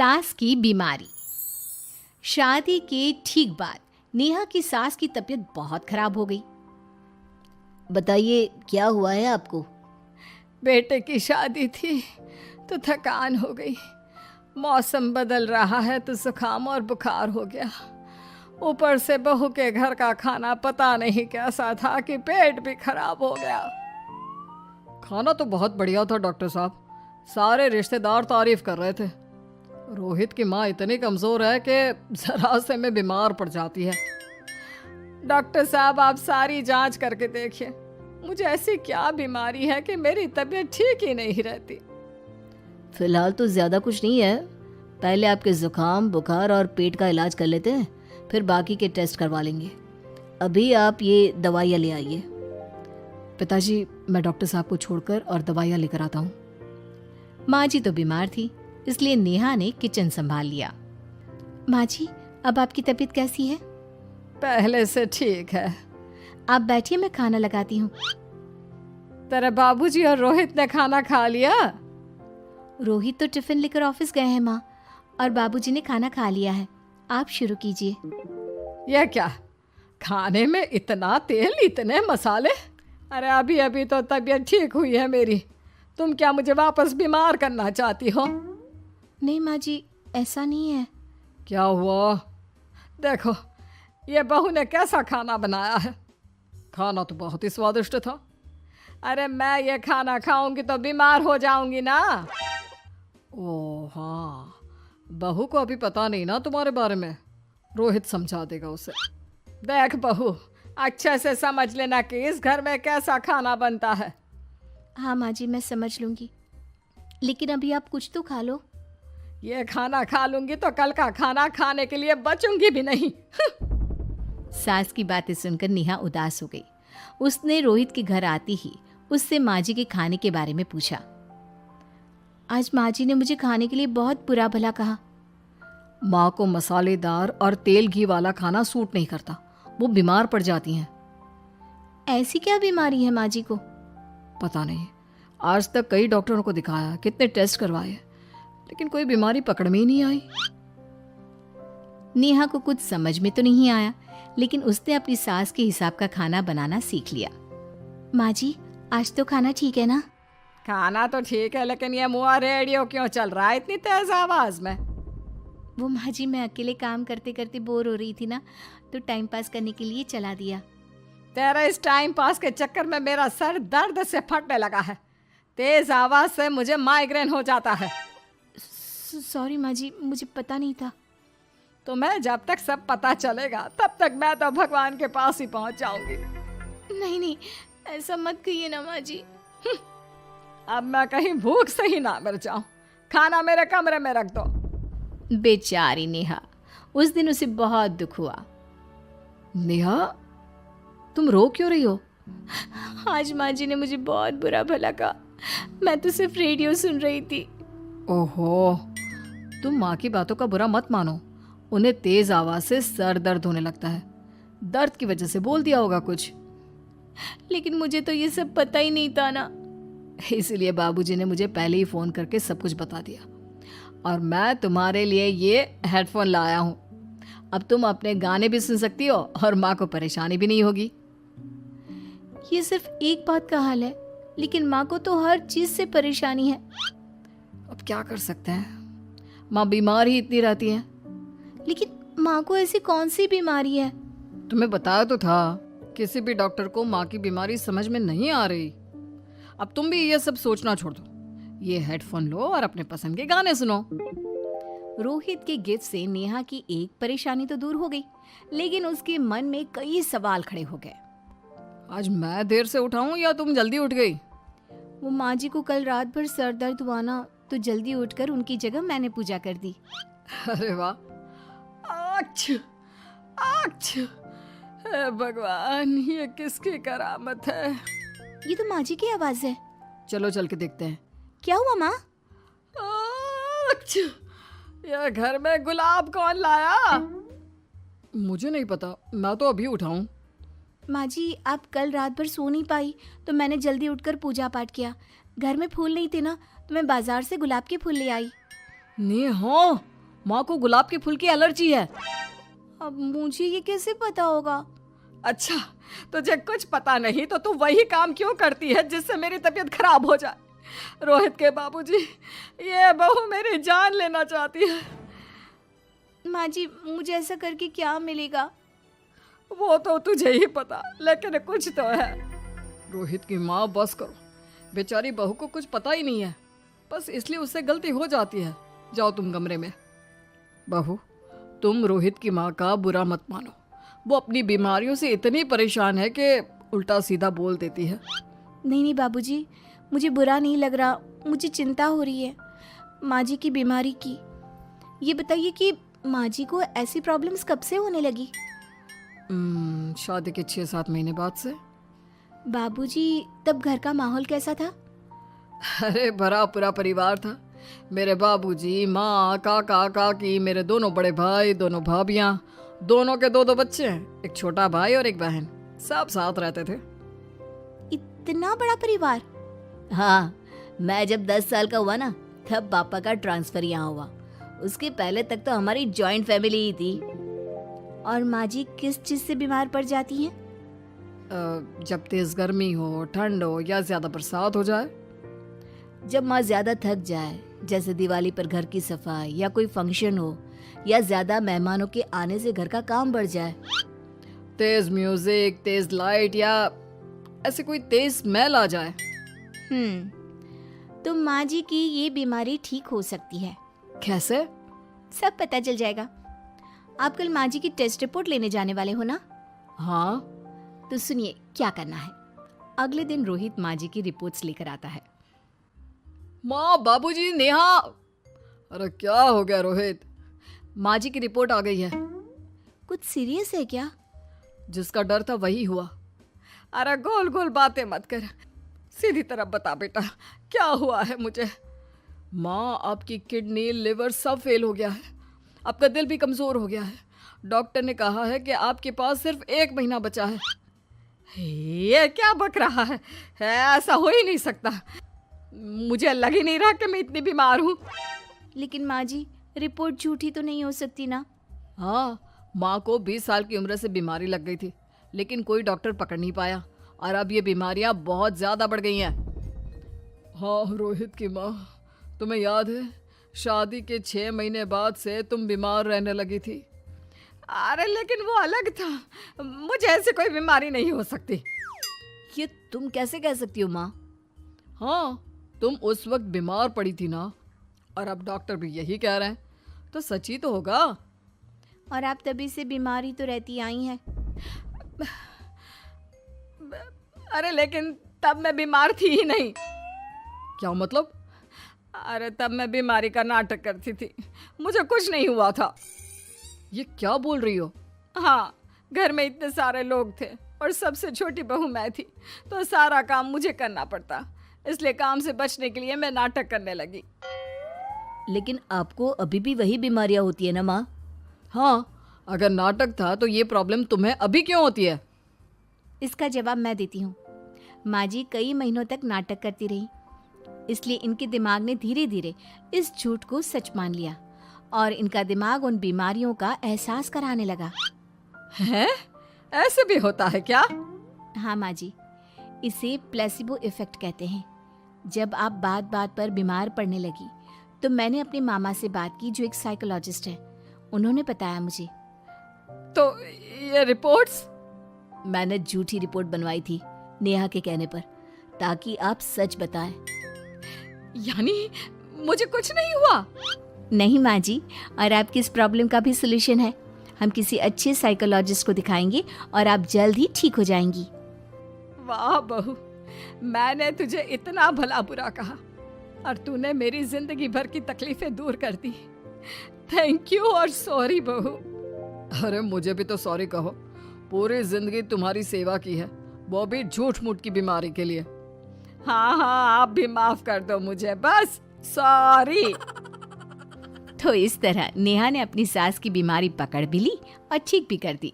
सास की बीमारी। शादी के ठीक बाद नेहा की सास की तबीयत बहुत खराब हो गई। बताइए क्या हुआ है आपको? बेटे की शादी थी तो थकान हो गई। मौसम बदल रहा है तो जुकाम और बुखार हो गया। ऊपर से बहू के घर का खाना पता नहीं कैसा था कि पेट भी खराब हो गया। खाना तो बहुत बढ़िया था डॉक्टर साहब, सारे रिश्तेदार तारीफ कर रहे थे। रोहित की माँ इतनी कमज़ोर है कि जरा से में बीमार पड़ जाती है। डॉक्टर साहब आप सारी जांच करके देखिए, मुझे ऐसी क्या बीमारी है कि मेरी तबीयत ठीक ही नहीं रहती। फिलहाल तो ज़्यादा कुछ नहीं है, पहले आपके ज़ुकाम बुखार और पेट का इलाज कर लेते हैं, फिर बाकी के टेस्ट करवा लेंगे। अभी आप ये दवाइयाँ ले आइए। पिताजी मैं डॉक्टर साहब को छोड़कर और दवाइयाँ लेकर आता हूँ। माँ जी तो बीमार थी, इसलिए नेहा ने किचन संभाल लिया। माँ जी अब आपकी तबीयत कैसी है? पहले से ठीक है। आप बैठिए, मैं खाना लगाती हूँ। तेरे बाबूजी और रोहित ने खाना खा लिया? रोहित तो टिफिन लेकर ऑफिस गए हैं माँ, और बाबूजी ने खाना खा लिया है। आप शुरू कीजिए। यह क्या, खाने में इतना तेल इतने मसाले? अरे अभी अभी तो तबीयत ठीक हुई है मेरी, तुम क्या मुझे वापस बीमार करना चाहती हो? नहीं माँ जी, ऐसा नहीं है। क्या हुआ? देखो ये बहू ने कैसा खाना बनाया है। खाना तो बहुत ही स्वादिष्ट था। अरे मैं ये खाना खाऊंगी तो बीमार हो जाऊंगी ना। ओह हाँ, बहू को अभी पता नहीं ना तुम्हारे बारे में, रोहित समझा देगा उसे। देख बहू, अच्छे से समझ लेना कि इस घर में कैसा खाना बनता है। हाँ माँ जी, मैं समझ लूँगी, लेकिन अभी आप कुछ तो खा लो। ये खाना खा लूंगी तो कल का खाना खाने के लिए बचूंगी भी नहीं। सास की बातें सुनकर नेहा उदास हो गई। उसने रोहित के घर आती ही उससे माँ जी के खाने के बारे में पूछा। आज माँ जी ने मुझे खाने के लिए बहुत बुरा भला कहा। माँ को मसालेदार और तेल घी वाला खाना सूट नहीं करता, वो बीमार पड़ जाती हैं। ऐसी क्या बीमारी है माँ जी को? पता नहीं, आज तक कई डॉक्टरों को दिखाया, कितने टेस्ट करवाए, लेकिन कोई बीमारी पकड़ में ही नहीं आई। नेहा को कुछ समझ में तो नहीं आया, लेकिन उसने अपनी सास के हिसाब का खाना बनाना सीख लिया। माँ जी आज तो खाना ठीक है ना? खाना तो ठीक है, लेकिन ये मुआ रेडियो क्यों चल रहा है इतनी तेज आवाज में? वो माँ जी मैं अकेले काम करते करते बोर हो रही थी ना, तो टाइम पास करने के लिए चला दिया। तेरा इस टाइम पास के चक्कर में मेरा सर दर्द से फटने लगा है। तेज आवाज से मुझे माइग्रेन हो जाता है। सॉरी माँ जी, मुझे पता नहीं था। तुम्हें जब तक सब पता चलेगा तब तक मैं तो भगवान के पास ही पहुंच जाऊंगी। नहीं नहीं, ऐसा मत कहिए ना माँ जी। अब मैं कहीं भूख से ही ना मर जाऊं। खाना मेरे कमरे में रख दो। बेचारी नेहा, उस दिन उसे बहुत दुख हुआ। नेहा तुम रो क्यों रही हो? आज माँ जी ने मुझे बहुत बुरा भला कहा, मैं तो सिर्फ रेडियो सुन रही थी। ओहो, तुम माँ की बातों का बुरा मत मानो, उन्हें तेज आवाज से सर दर्द होने लगता है, दर्द की वजह से बोल दिया होगा कुछ। लेकिन मुझे तो ये सब पता ही नहीं था ना, इसलिए बाबूजी ने मुझे पहले ही फोन करके सब कुछ बता दिया, और मैं तुम्हारे लिए ये हेडफोन लाया हूँ। अब तुम अपने गाने भी सुन सकती हो और माँ को परेशानी भी नहीं होगी। ये सिर्फ एक बात का हाल है, लेकिन माँ को तो हर चीज से परेशानी है। अब क्या कर सकते हैं, माँ बीमार ही इतनी रहती है। लेकिन माँ को ऐसी कौन सी बीमारी है? तुम्हें बताया तो था, किसी भी डॉक्टर को माँ की बीमारी समझ में नहीं आ रही। अब तुम भी ये सब सोचना छोड़ दो, ये हेडफोन लो और अपने पसंद के गाने सुनो। रोहित के गिफ्ट से नेहा की एक परेशानी तो दूर हो गई, लेकिन उसके मन में कई सवाल खड़े हो गए। आज मैं देर से उठा हूं या तुम जल्दी उठ गई? वो माँ जी को कल रात भर सर दर्द हुआ ना, तो जल्दी उठकर उनकी जगह मैंने पूजा कर दी। अरे वाह, आच्छू, आच्छू, हे भगवान, ये किसकी करामत है? ये तो माँ जी की आवाज है। चलो चल के देखते हैं। क्या हुआ माँ? आच्छू, ये घर में गुलाब कौन लाया? मुझे नहीं पता, मैं तो अभी उठा हूँ। माँ जी आप कल रात भर सो नहीं पाई, तो मैंने जल्दी उठकर पूजा पाठ किया। घर में फूल नहीं थे ना, तो मैं बाजार से गुलाब के फूल ले आई। नेहा, माँ को गुलाब के फूल की एलर्जी है। अब मुझे ये कैसे पता होगा? अच्छा, तुझे कुछ पता नहीं तो तू वही काम क्यों करती है जिससे मेरी तबीयत खराब हो जाए? रोहित के बाबूजी, ये बहू मेरी जान लेना चाहती है। माँ जी, मुझे ऐसा करके क्या मिलेगा? वो तो तुझे ही पता, लेकिन कुछ तो है। रोहित की माँ, बस करो। बेचारी बहू को कुछ पता ही नहीं है, बस इसलिए उससे गलती हो जाती है। जाओ तुम कमरे में। बहू, तुम रोहित की माँ का बुरा मत मानो। वो अपनी बीमारियों से इतनी परेशान है कि उल्टा सीधा बोल देती है। नहीं बाबूजी, मुझे बुरा नहीं लग रहा, मुझे चिंता हो रही है माँ जी की बीमारी की। ये बताइए कि माँ जी को ऐसी प्रॉब्लम्स कब से होने लगी? शादी के 6-7 महीने बाद से। बाबूजी, तब घर का माहौल कैसा था? अरे भरा पूरा परिवार था। मेरे बाबूजी, माँ, काका, काकी, मेरे दोनों बड़े भाई, दोनों भाभियाँ, दोनों के 2-2 बच्चे हैं, एक छोटा भाई और एक बहन। सब साथ रहते थे। इतना बड़ा परिवार? हाँ, मैं जब 10 साल का हुआ ना, तब पापा का ट्रांसफर यहाँ हुआ। उसके पहले तक तो हमारी जॉइंट फैमिली ही थी। और माँ जी किस चीज से बीमार पड़ जाती हैं? जब तेज गर्मी हो, ठंड हो या ज्यादा बरसात हो जाए। जब माँ ज्यादा थक जाए, जैसे दिवाली पर घर की सफाई या कोई फंक्शन हो, या ज्यादा मेहमानों के आने से घर का काम बढ़ जाए। तेज म्यूजिक, तेज लाइट या ऐसे कोई तेज स्मेल आ जाए। तो माँ जी की ये बीमारी ठीक हो सकती है। कैसे? सब पता चल जाएगा। आप कल माँ जी की टेस्ट रिपोर्ट लेने जाने वाले हो ना? हाँ। तो सुनिए क्या करना है। अगले दिन रोहित माँ जी की रिपोर्ट्स लेकर आता है। माँ, बाबूजी, नेहा। अरे क्या हो गया रोहित? माँ जी की रिपोर्ट आ गई है। कुछ सीरियस है क्या? जिसका डर था वही हुआ। अरे गोल गोल बातें मत कर, सीधी तरफ बता बेटा, क्या हुआ है मुझे? माँ, आपकी किडनी, लिवर सब फेल हो गया है। आपका दिल भी कमजोर हो गया है। डॉक्टर ने कहा है कि आपके पास सिर्फ 1 महीना बचा है। ये क्या बक रहा है? ऐसा हो ही नहीं सकता। मुझे लग ही नहीं रहा कि मैं इतनी बीमार हूँ। लेकिन माँ जी, रिपोर्ट झूठी तो नहीं हो सकती ना? हाँ, माँ को 20 साल की उम्र से बीमारी लग गई थी, लेकिन कोई डॉक्टर पकड़ नहीं पाया और अब ये बीमारियां बहुत ज्यादा बढ़ गई हैं। हाँ रोहित की माँ, तुम्हें याद है शादी के 6 महीने बाद से तुम बीमार रहने लगी थी। अरे लेकिन वो अलग था, मुझे ऐसी कोई बीमारी नहीं हो सकती। ये तुम कैसे कह सकती हो माँ? हाँ, तुम उस वक्त बीमार पड़ी थी ना, और अब डॉक्टर भी यही कह रहे हैं, तो सच ही तो होगा। और आप तभी से बीमारी तो रहती आई हैं। अरे लेकिन तब मैं बीमार थी ही नहीं। क्या मतलब? अरे तब मैं बीमारी का नाटक करती थी, मुझे कुछ नहीं हुआ था। ये क्या बोल रही हो? हाँ, घर में इतने सारे लोग थे और सबसे छोटी बहू मैं थी, तो सारा काम मुझे करना पड़ता, इसलिए काम से बचने के लिए मैं नाटक करने लगी। लेकिन आपको अभी भी वही बीमारियां होती है ना माँ? हाँ, अगर नाटक था तो ये प्रॉब्लम तुम्हें अभी क्यों होती है? इसका जवाब मैं देती हूँ। माँ जी कई महीनों तक नाटक करती रही, इसलिए इनके दिमाग ने धीरे धीरे इस झूठ को सच मान लिया और इनका दिमाग उन बीमारियों का एहसास कराने लगा। हैं? ऐसे भी होता है क्या? हाँ माँ जी, इसे प्लेसिबो इफेक्ट कहते हैं। जब आप बात बात पर बीमार पड़ने लगी तो मैंने अपने मामा से बात की, जो एक साइकोलॉजिस्ट है। उन्होंने बताया मुझे। तो ये रिपोर्ट्स? मैंने झूठी रिपोर्ट बनवाई थी नेहा के कहने पर, ताकि आप सच बताएं। यानी मुझे कुछ नहीं हुआ? नहीं माँ जी, और आपकी इस प्रॉब्लम का भी सोल्यूशन है। हम किसी अच्छे साइकोलॉजिस्ट को दिखाएंगे और आप जल्द ही ठीक हो जाएंगी। वाह बहू, मैंने तुझे इतना भला बुरा कहा और तूने मेरी जिंदगी भर की तकलीफें दूर कर दी। थैंक यू और सॉरी बहू। अरे मुझे भी तो सॉरी कहो, पूरी जिंदगी तुम्हारी सेवा की है, वो भी झूठ मूठ की बीमारी के लिए। हाँ हाँ, आप भी माफ कर दो मुझे, बस सॉरी। तो इस तरह नेहा ने अपनी सास की बीमारी पकड़ भी ली और ठीक भी कर दी।